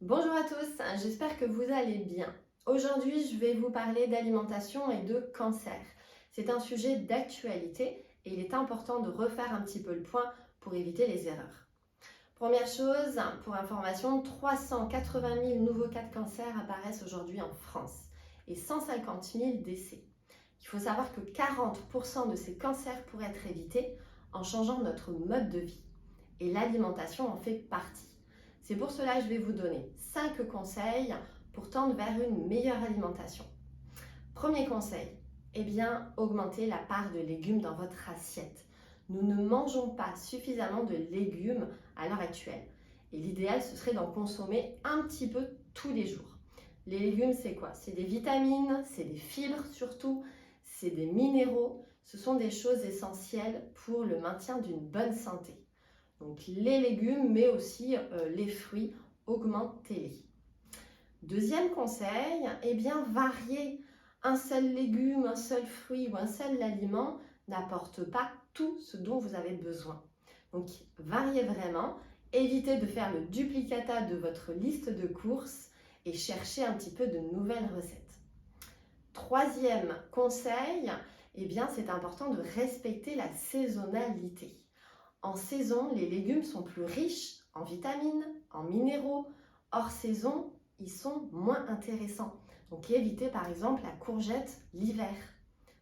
Bonjour à tous, j'espère que vous allez bien. Aujourd'hui, je vais vous parler d'alimentation et de cancer. C'est un sujet d'actualité et il est important de refaire un petit peu le point pour éviter les erreurs. Première chose, pour information, 380 000 nouveaux cas de cancer apparaissent aujourd'hui en France et 150 000 décès. Il faut savoir que 40% de ces cancers pourraient être évités en changeant notre mode de vie et l'alimentation en fait partie. C'est pour cela que je vais vous donner 5 conseils pour tendre vers une meilleure alimentation. Premier conseil, augmentez la part de légumes dans votre assiette. Nous ne mangeons pas suffisamment de légumes à l'heure actuelle. Et l'idéal, ce serait d'en consommer un petit peu tous les jours. Les légumes, c'est quoi? C'est des vitamines, c'est des fibres surtout, c'est des minéraux. Ce sont des choses essentielles pour le maintien d'une bonne santé. Donc les légumes, mais aussi les fruits, augmentez-les. Deuxième conseil, varier. Un seul légume, un seul fruit ou un seul aliment n'apporte pas tout ce dont vous avez besoin. Donc variez vraiment, évitez de faire le duplicata de votre liste de courses et cherchez un petit peu de nouvelles recettes. Troisième conseil, c'est important de respecter la saisonnalité. En saison, les légumes sont plus riches en vitamines, en minéraux. Hors saison, ils sont moins intéressants. Donc évitez par exemple la courgette l'hiver.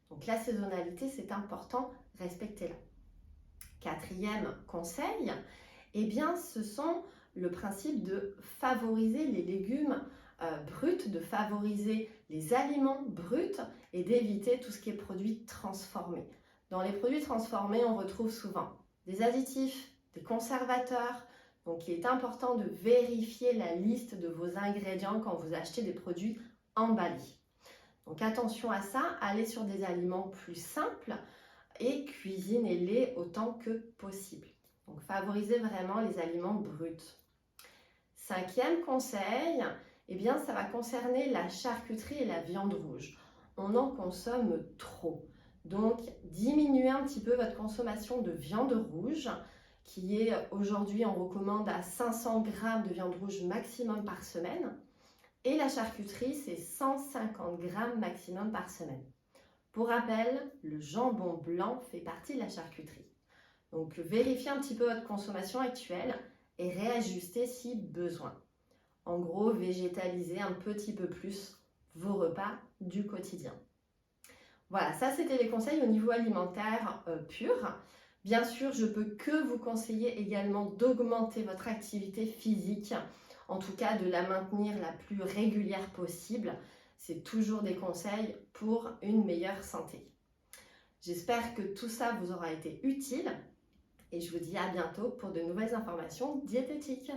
Donc la saisonnalité, c'est important, respectez-la. Quatrième conseil, ce sont le principe de favoriser les légumes bruts, de favoriser les aliments bruts et d'éviter tout ce qui est produits transformés. Dans les produits transformés, on retrouve souvent des additifs, des conservateurs. Donc, il est important de vérifier la liste de vos ingrédients quand vous achetez des produits emballés. Donc, attention à ça, allez sur des aliments plus simples et cuisinez-les autant que possible. Donc, favorisez vraiment les aliments bruts. Cinquième conseil, ça va concerner la charcuterie et la viande rouge. On en consomme trop. Donc, diminuez un petit peu votre consommation de viande rouge, qui est aujourd'hui, on recommande à 500 g de viande rouge maximum par semaine. Et la charcuterie, c'est 150 g maximum par semaine. Pour rappel, le jambon blanc fait partie de la charcuterie. Donc, vérifiez un petit peu votre consommation actuelle et réajustez si besoin. En gros, végétalisez un petit peu plus vos repas du quotidien. Voilà, ça c'était les conseils au niveau alimentaire pur. Bien sûr, je peux que vous conseiller également d'augmenter votre activité physique, en tout cas de la maintenir la plus régulière possible. C'est toujours des conseils pour une meilleure santé. J'espère que tout ça vous aura été utile et je vous dis à bientôt pour de nouvelles informations diététiques.